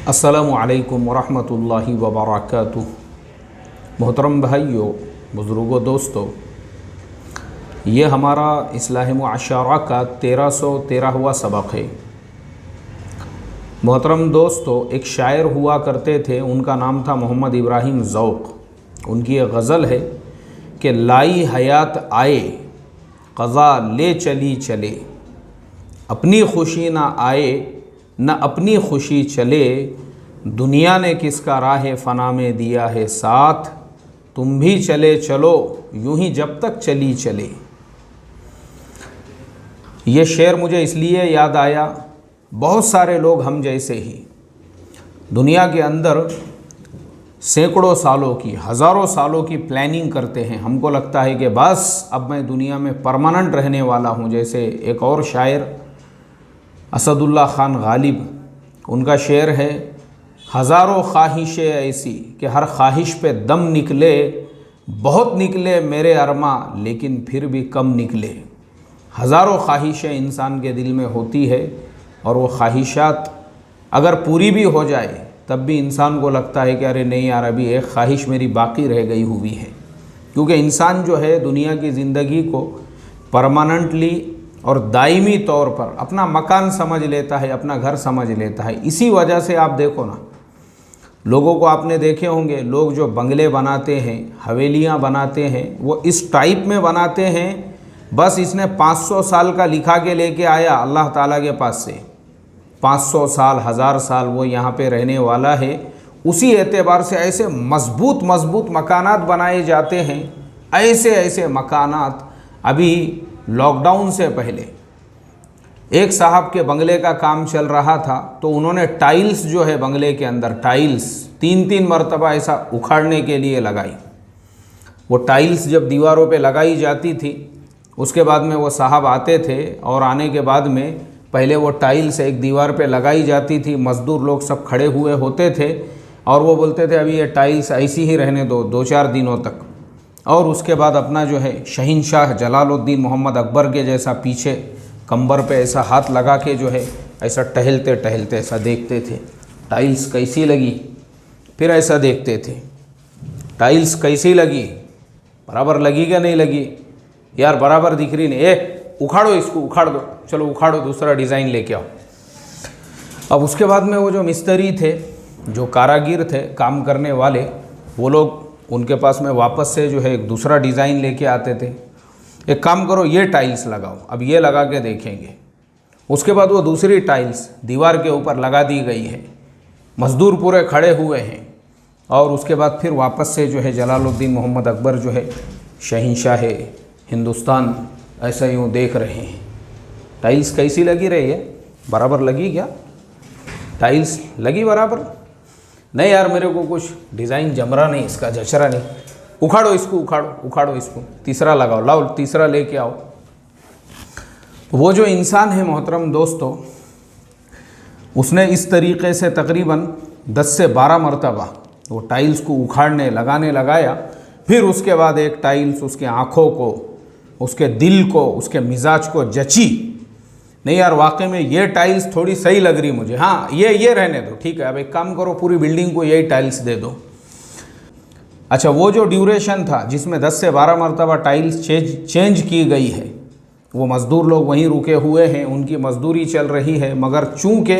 अस्सलामु अलैकुम वरहमतुल्लाहि वबरकातुह। मोहतरम भाइयों, बुज़ुर्गों, दोस्तों, ये हमारा इस्लाह मुआशरा का 1313वां सबक है। मोहतरम दोस्तों, एक शायर हुआ करते थे, उनका नाम था मोहम्मद इब्राहिम ज़ौक़। उनकी एक गज़ल है कि लाई हयात आए क़ज़ा ले चली चले, अपनी खुशी ना आए न अपनी खुशी चले, दुनिया ने किसका राह फ़ना में दिया है साथ, तुम भी चले चलो यूं ही जब तक चली चले। ये शेर मुझे इसलिए याद आया, बहुत सारे लोग हम जैसे ही दुनिया के अंदर सैकड़ों सालों की, हज़ारों सालों की प्लानिंग करते हैं। हमको लगता है कि बस अब मैं दुनिया में परमानेंट रहने वाला हूँ। जैसे एक और शायर असदुल्ला खान गालिब, उनका शेर है, हज़ारों ख्वाहिशें ऐसी कि हर ख्वाहिश पे दम निकले, बहुत निकले मेरे अरमा लेकिन फिर भी कम निकले। हज़ारों ख्वाहिशें इंसान के दिल में होती है और वो ख्वाहिशात अगर पूरी भी हो जाए तब भी इंसान को लगता है कि अरे नहीं यार, अभी एक ख्वाहिश मेरी बाकी रह गई हुई है। क्योंकि इंसान जो है दुनिया की ज़िंदगी को परमानेंटली और दायमी तौर पर अपना मकान समझ लेता है, अपना घर समझ लेता है। इसी वजह से आप देखो ना, लोगों को आपने देखे होंगे, लोग जो बंगले बनाते हैं, हवेलियां बनाते हैं, वो इस टाइप में बनाते हैं, बस इसने 500 साल का लिखा के लेके आया अल्लाह ताला के पास से, 500 साल 1000 साल वो यहाँ पे रहने वाला है। उसी एतबार से ऐसे मजबूत मजबूत मकानात बनाए जाते हैं। ऐसे ऐसे मकानात, अभी लॉकडाउन से पहले एक साहब के बंगले का काम चल रहा था, तो उन्होंने टाइल्स जो है बंगले के अंदर, टाइल्स 3-3 मरतबा ऐसा उखाड़ने के लिए लगाई। वो टाइल्स जब दीवारों पे लगाई जाती थी, उसके बाद में वो साहब आते थे और आने के बाद में पहले वो टाइल्स एक दीवार पे लगाई जाती थी, मज़दूर लोग सब खड़े हुए होते थे और वो बोलते थे अभी ये टाइल्स ऐसी ही रहने दो 2-4 दिनों तक। और उसके बाद अपना जो है शहंशाह जलालुद्दीन मोहम्मद अकबर के जैसा पीछे कंबर पे ऐसा हाथ लगा के जो है ऐसा टहलते टहलते ऐसा देखते थे, टाइल्स कैसी लगी। फिर ऐसा देखते थे, टाइल्स कैसी लगी, बराबर लगी क्या नहीं लगी, यार बराबर दिख रही नहीं, उखाड़ो इसको, उखाड़ दो, चलो उखाड़ो, दूसरा डिज़ाइन लेके आओ। अब उसके बाद में वो जो मिस्त्री थे, जो कारागिर थे, काम करने वाले, वो लोग उनके पास में वापस से जो है एक दूसरा डिज़ाइन लेके आते थे। एक काम करो, ये टाइल्स लगाओ, अब ये लगा के देखेंगे। उसके बाद वो दूसरी टाइल्स दीवार के ऊपर लगा दी गई है, मज़दूर पूरे खड़े हुए हैं। और उसके बाद फिर वापस से जो है जलालुद्दीन मोहम्मद अकबर जो है शहंशाह हिंदुस्तान ऐसा यूँ देख रहे हैं, टाइल्स कैसी लगी रही है, बराबर लगी क्या, टाइल्स लगी बराबर नहीं यार, मेरे को कुछ डिज़ाइन जम रहा नहीं, इसका जचरा नहीं, उखाड़ो इसको, उखाड़ो उखाड़ो इसको, तीसरा लगाओ, लाओ तीसरा लेके आओ। वो जो इंसान है मोहतरम दोस्तों, उसने इस तरीक़े से तकरीबन 10 से 12 मरतबा वो टाइल्स को उखाड़ने लगाने लगाया। फिर उसके बाद एक टाइल्स उसके आँखों को, उसके दिल को, उसके मिजाज को जची, नहीं यार वाकई में ये टाइल्स थोड़ी सही लग रही मुझे, हाँ ये रहने दो, ठीक है, अब एक काम करो, पूरी बिल्डिंग को यही टाइल्स दे दो। अच्छा, वो जो ड्यूरेशन था जिसमें 10 से 12 मरतबा टाइल्स चेंज की गई है, वो मज़दूर लोग वहीं रुके हुए हैं, उनकी मज़दूरी चल रही है। मगर चूँकि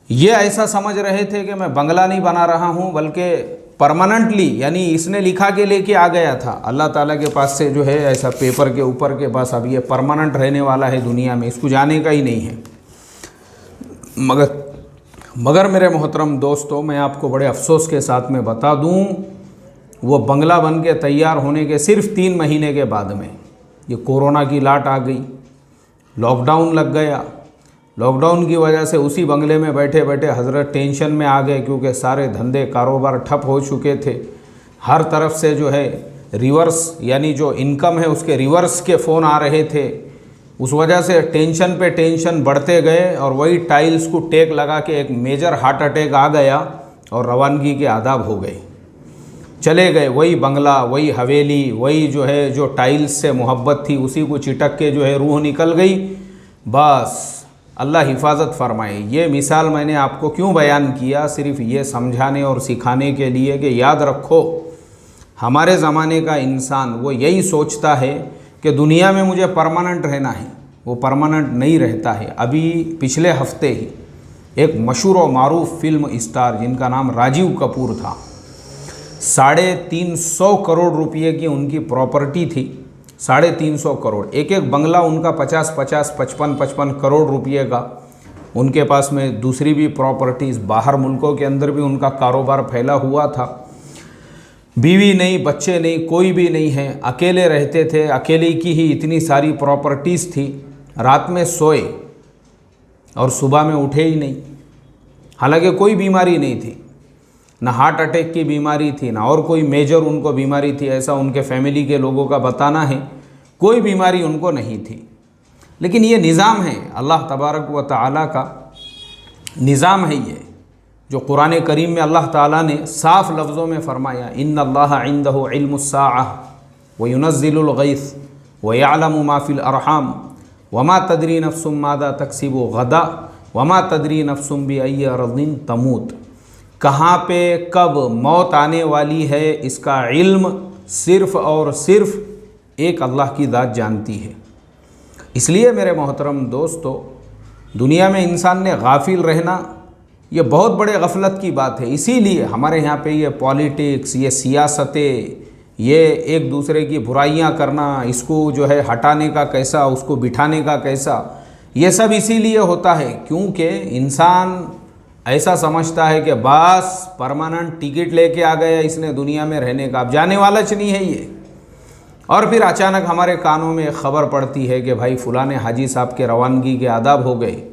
ये ऐसा समझ रहे थे कि मैं बंगला नहीं बना रहा हूँ बल्कि परमानेंटली, यानी इसने लिखा के लेके आ गया था अल्लाह ताला के पास से जो है ऐसा पेपर के ऊपर के, बस अब ये परमानेंट रहने वाला है दुनिया में, इसको जाने का ही नहीं है। मगर मेरे मोहतरम दोस्तों, मैं आपको बड़े अफसोस के साथ में बता दूं, वो बंगला बन के तैयार होने के सिर्फ 3 महीने के बाद में ये कोरोना की लाट आ गई, लॉकडाउन लग गया। लॉकडाउन की वजह से उसी बंगले में बैठे बैठे हज़रत टेंशन में आ गए, क्योंकि सारे धंधे कारोबार ठप हो चुके थे। हर तरफ से जो है रिवर्स, यानी जो इनकम है उसके रिवर्स के फ़ोन आ रहे थे। उस वजह से टेंशन पे टेंशन बढ़ते गए और वही टाइल्स को टेक लगा के एक मेजर हार्ट अटैक आ गया और रवानगी के आदाब हो गए, चले गए। वही बंगला, वही हवेली, वही जो है जो टाइल्स से मोहब्बत थी, उसी को चिटक के जो है रूह निकल गई। बस अल्लाह हिफाजत फरमाए। ये मिसाल मैंने आपको क्यों बयान किया, सिर्फ ये समझाने और सिखाने के लिए कि याद रखो हमारे ज़माने का इंसान वो यही सोचता है कि दुनिया में मुझे परमानेंट रहना है, वो परमानेंट नहीं रहता है। अभी पिछले हफ्ते ही एक मशहूर और मारूफ फिल्म स्टार जिनका नाम राजीव कपूर था, 350 करोड़ रुपये की उनकी प्रॉपर्टी थी। 350 करोड़, एक एक बंगला उनका 50-50, 55-55 करोड़ रुपये का। उनके पास में दूसरी भी प्रॉपर्टीज़, बाहर मुल्कों के अंदर भी उनका कारोबार फैला हुआ था। बीवी नहीं, बच्चे नहीं, कोई भी नहीं है, अकेले रहते थे। अकेले की ही इतनी सारी प्रॉपर्टीज़ थी। रात में सोए और सुबह में उठे ही नहीं। हालांकि कोई बीमारी नहीं थी, ना हार्ट अटैक की बीमारी थी, ना और कोई मेजर उनको बीमारी थी, ऐसा उनके फैमिली के लोगों का बताना है। कोई बीमारी उनको नहीं थी। लेकिन ये निज़ाम है, अल्लाह तबारक व तआला का निज़ाम है ये, जो कुरान करीम में अल्लाह ताला ने साफ़ लफ्ज़ों में फ़रमाया, इन्नल्लाह इंदहु इल्मुस्साअह व युनज़्ज़िलुल गैस व यअलमु मा फिल अरहाम वमा तदरी नफ्सुम मादा तक्सिबु गदा वमा तदरी नफ्सुम बिअय्यि अर्दिन तमूत। कहाँ पे कब मौत आने वाली है इसका इल्म सिर्फ़ और सिर्फ एक अल्लाह की ज़ात जानती है। इसलिए मेरे मोहतरम दोस्तों, दुनिया में इंसान ने गाफिल रहना ये बहुत बड़े गफलत की बात है। इसीलिए हमारे यहाँ पे ये पॉलिटिक्स, ये सियासतें, ये एक दूसरे की बुराइयाँ करना, इसको जो है हटाने का कैसा, उसको बिठाने का कैसा, ये सब इसीलिए होता है क्योंकि इंसान ऐसा समझता है कि बस परमानेंट टिकट लेके आ गया इसने दुनिया में रहने का, अब जाने वाला नहीं है ये। और फिर अचानक हमारे कानों में एक ख़बर पड़ती है कि भाई फ़ुलाने हाजी साहब के रवानगी के आदाब हो गए,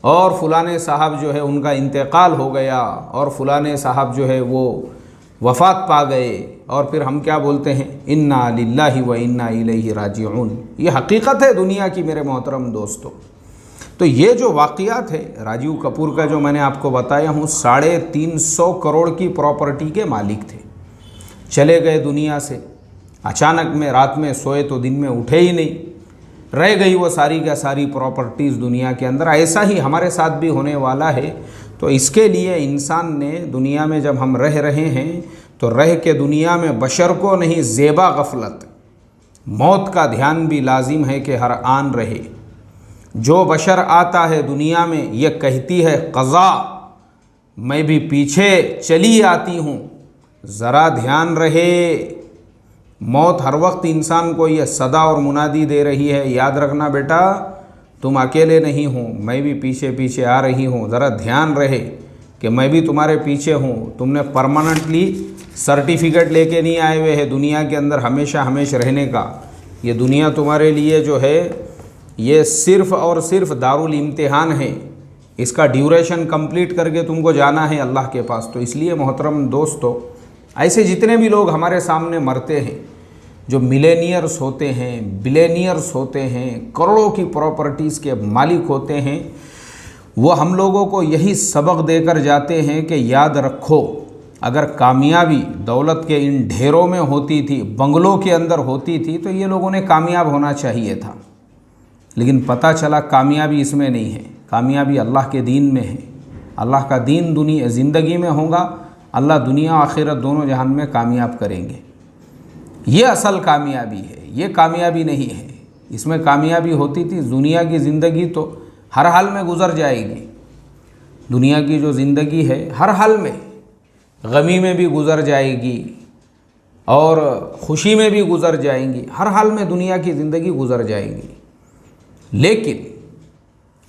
और फ़ुलाने साहब जो है उनका इंतकाल हो गया, और फ़ुलाने साहब जो है वो वफ़ात पा गए। और फिर हम क्या बोलते हैं, इन्ना लिल्लाहि व इन्ना इलैहि राजिऊन। ये हकीकत है दुनिया की मेरे मोहतरम दोस्तों। तो ये जो वाक़ियात है राजीव कपूर का जो मैंने आपको बताया हूँ, 350 करोड़ की प्रॉपर्टी के मालिक थे, चले गए दुनिया से। अचानक में रात में सोए तो दिन में उठे ही नहीं, रह गई वो सारी का सारी प्रॉपर्टीज़ दुनिया के अंदर। ऐसा ही हमारे साथ भी होने वाला है। तो इसके लिए इंसान ने दुनिया में जब हम रह रहे हैं तो रह के दुनिया में बशर को नहीं ज़ेबा गफलत, मौत का ध्यान भी लाजिम है कि हर आन रहे। जो बशर आता है दुनिया में ये कहती है क़ज़ा, मैं भी पीछे चली आती हूँ, ज़रा ध्यान रहे। मौत हर वक्त इंसान को ये सदा और मुनादी दे रही है, याद रखना बेटा तुम अकेले नहीं हो, मैं भी पीछे पीछे आ रही हूँ, ज़रा ध्यान रहे कि मैं भी तुम्हारे पीछे हूँ। तुमने परमानेंटली सर्टिफिकेट लेके नहीं आए हुए हैं दुनिया के अंदर हमेशा हमेशा रहने का। ये दुनिया तुम्हारे लिए जो है ये सिर्फ़ और सिर्फ दारुल इम्तिहान है, इसका ड्यूरेशन कंप्लीट करके तुमको जाना है अल्लाह के पास। तो इसलिए मोहतरम दोस्तों, ऐसे जितने भी लोग हमारे सामने मरते हैं, जो मिलेनियर्स होते हैं, बिलेनियर्स होते हैं, करोड़ों की प्रॉपर्टीज़ के मालिक होते हैं, वो हम लोगों को यही सबक देकर जाते हैं कि याद रखो, अगर कामयाबी दौलत के इन ढेरों में होती थी, बंगलों के अंदर होती थी, तो ये लोगों ने कामयाब होना चाहिए था। लेकिन पता चला कामयाबी इसमें नहीं है, कामयाबी अल्लाह के दीन में है। अल्लाह का दीन दुनिया ज़िंदगी में होगा, अल्लाह दुनिया आखिरत दोनों जहान में कामयाब करेंगे। ये असल कामयाबी है, ये कामयाबी नहीं है। इसमें कामयाबी होती थी, दुनिया की ज़िंदगी तो हर हाल में गुज़र जाएगी। दुनिया की जो ज़िंदगी है हर हाल में, गमी में भी गुज़र जाएगी और ख़ुशी में भी गुज़र जाएंगी, हर हाल में दुनिया की ज़िंदगी गुज़र जाएगी। लेकिन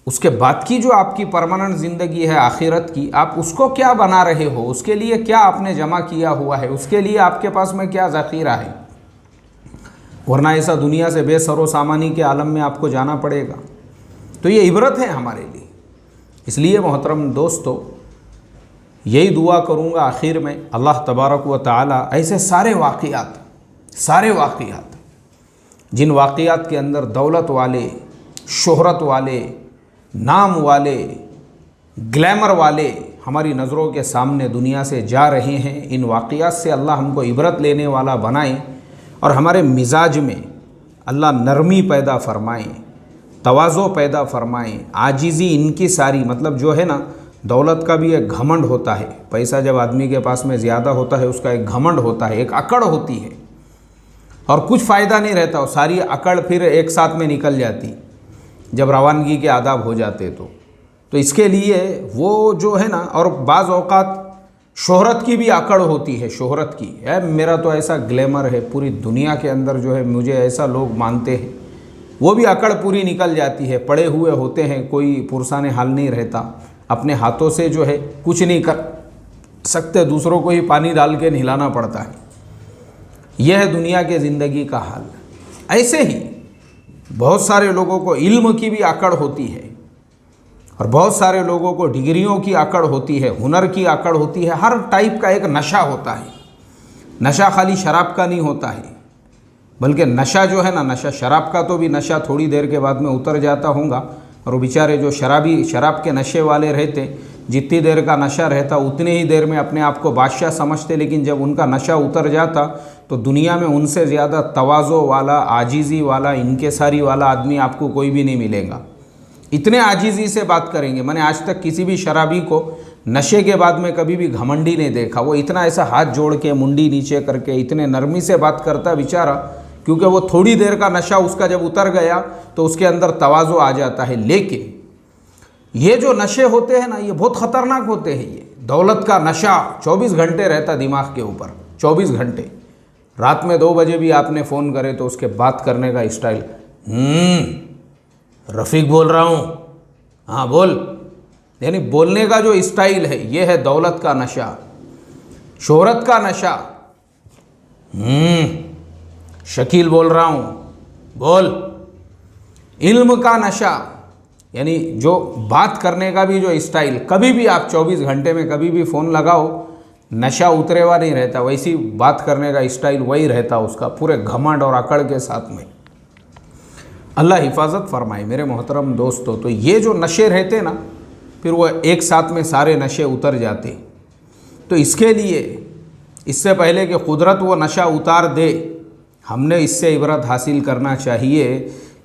उसके बाद की जो आपकी परमानेंट ज़िंदगी है आखिरत की, आप उसको क्या बना रहे हो, उसके लिए क्या आपने जमा किया हुआ है, उसके लिए आपके पास में क्या ज़ख़ीरा है। वरना ऐसा दुनिया से बेसरो सामानी के आलम में आपको जाना पड़ेगा। तो ये इबरत है हमारे लिए। इसलिए मोहतरम दोस्तों, यही दुआ करूँगा आखिर में, अल्लाह तबारक व तआला ऐसे सारे वाक़ियात जिन वाक़ियात के अंदर दौलत वाले, शोहरत वाले, नाम वाले, ग्लैमर वाले हमारी नज़रों के सामने दुनिया से जा रहे हैं, इन वाक़ियात से अल्लाह हमको इबरत लेने वाला बनाए और हमारे मिजाज में अल्लाह नरमी पैदा फ़रमाए, तवाज़ो पैदा फरमाएं, आजिज़ी इनकी सारी, मतलब जो है ना, दौलत का भी एक घमंड होता है। पैसा जब आदमी के पास में ज़्यादा होता है उसका एक घमंड होता है, एक अकड़ होती है और कुछ फ़ायदा नहीं रहता। और सारी अकड़ फिर एक साथ में निकल जाती जब रवानगी के आदाब हो जाते तो इसके लिए वो जो है ना, और बाज़ औक़ात शोहरत की भी अकड़ होती है, शोहरत की है, मेरा तो ऐसा ग्लैमर है पूरी दुनिया के अंदर जो है, मुझे ऐसा लोग मानते हैं, वो भी अकड़ पूरी निकल जाती है। पड़े हुए होते हैं, कोई पुरसाने हाल नहीं रहता, अपने हाथों से जो है कुछ नहीं कर सकते, दूसरों को ही पानी डाल के नहलाना पड़ता है। यह है दुनिया के ज़िंदगी का हाल। ऐसे ही बहुत सारे लोगों को इल्म की भी अकड़ होती है और बहुत सारे लोगों को डिग्रियों की अकड़ होती है, हुनर की अकड़ होती है, हर टाइप का एक नशा होता है। नशा खाली शराब का नहीं होता है, बल्कि नशा जो है ना, नशा शराब का तो भी नशा थोड़ी देर के बाद में उतर जाता होगा, और वो बेचारे जो शराब के नशे वाले रहते, जितनी देर का नशा रहता उतनी ही देर में अपने आप को बादशाह समझते, लेकिन जब उनका नशा उतर जाता तो दुनिया में उनसे ज़्यादा तवाज़ो वाला, आजिज़ी वाला, इनकिसारी वाला आदमी आपको कोई भी नहीं मिलेगा। इतने आजिज़ी से बात करेंगे, मैंने आज तक किसी भी शराबी को नशे के बाद में कभी भी घमंडी नहीं देखा। वो इतना ऐसा हाथ जोड़ के, मुंडी नीचे करके, इतने नरमी से बात करता बेचारा, क्योंकि वो थोड़ी देर का नशा उसका जब उतर गया तो उसके अंदर तवाज़ो आ जाता है। लेकिन ये जो नशे होते हैं ना, ये बहुत ख़तरनाक होते हैं। ये दौलत का नशा 24 घंटे रहता दिमाग के ऊपर, 24 घंटे। रात में 2 बजे भी आपने फ़ोन करे तो उसके बात करने का स्टाइल, रफ़ीक बोल रहा हूँ, हाँ बोल, यानी बोलने का जो स्टाइल है, ये है दौलत का नशा, शोहरत का नशा। शकील बोल रहा हूँ, बोल। इल्म का नशा, यानी जो बात करने का भी जो स्टाइल, कभी भी आप 24 घंटे में कभी भी फ़ोन लगाओ, नशा उतरे हुआ नहीं रहता, वैसी बात करने का स्टाइल वही रहता उसका, पूरे घमंड और अकड़ के साथ में। अल्लाह हिफाजत फरमाए मेरे मोहतरम दोस्तों। तो ये जो नशे रहते ना, फिर वो एक साथ में सारे नशे उतर जाते। तो इसके लिए, इससे पहले कि कुदरत वो नशा उतार दे, हमने इससे इबरत हासिल करना चाहिए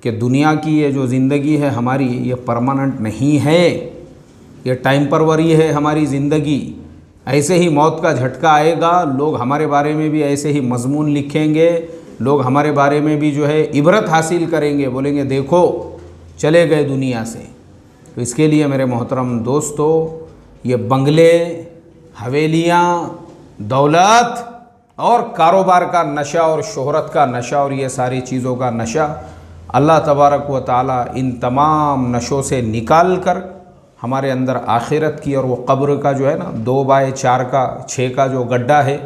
कि दुनिया की ये जो ज़िंदगी है हमारी, ये परमानेंट नहीं है, ये टेम्परवरी है हमारी ज़िंदगी। ऐसे ही मौत का झटका आएगा, लोग हमारे बारे में भी ऐसे ही मजमून लिखेंगे, लोग हमारे बारे में भी जो है इबरत हासिल करेंगे, बोलेंगे देखो चले गए दुनिया से। तो इसके लिए मेरे मोहतरम दोस्तों, ये बंगले, हवेलियाँ, दौलत और कारोबार का नशा और शोहरत का नशा और ये सारी चीज़ों का नशा, अल्लाह तबारक व ताला इन तमाम नशों से निकाल कर हमारे अंदर आखिरत की और वो कब्र का जो है ना 2x4 का 6 का जो गड्ढा है,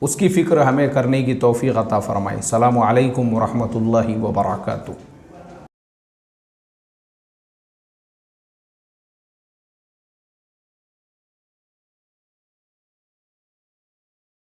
उसकी फ़िक्र हमें करने की तौफ़ीक़ अता फ़रमाए। अस्सलामु अलैकुम व रहमतुल्लाहि व बरकातुहू।